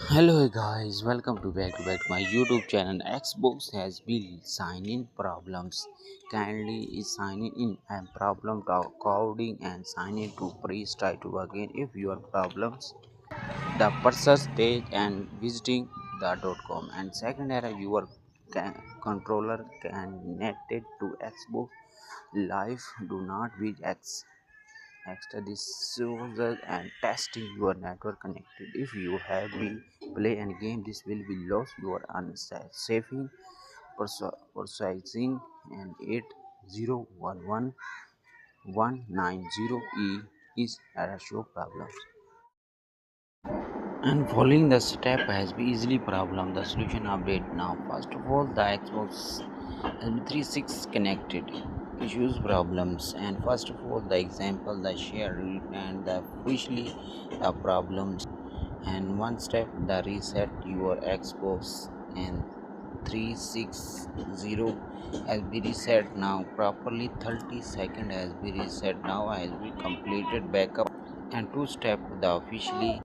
Hello guys, welcome to back to my YouTube channel. Xbox has been sign-in problems. Kindly sign in and problem to coding and sign in to please try to again if your problems. The first stage and visiting the .com and second error your controller connected to Xbox Live do not be extra disposal and testing your network connected. If you have been play any game, this will be lost your saving processing and 8011190 is a show problems. And following the step has been easily problem. The solution update now. First of all, the Xbox LB36 connected issues problems. And first of all, the example, the share and the officially the problems. And one step, the reset your Xbox and 360 has been reset now properly. 30 seconds has been reset now, has been completed backup. And two step, the officially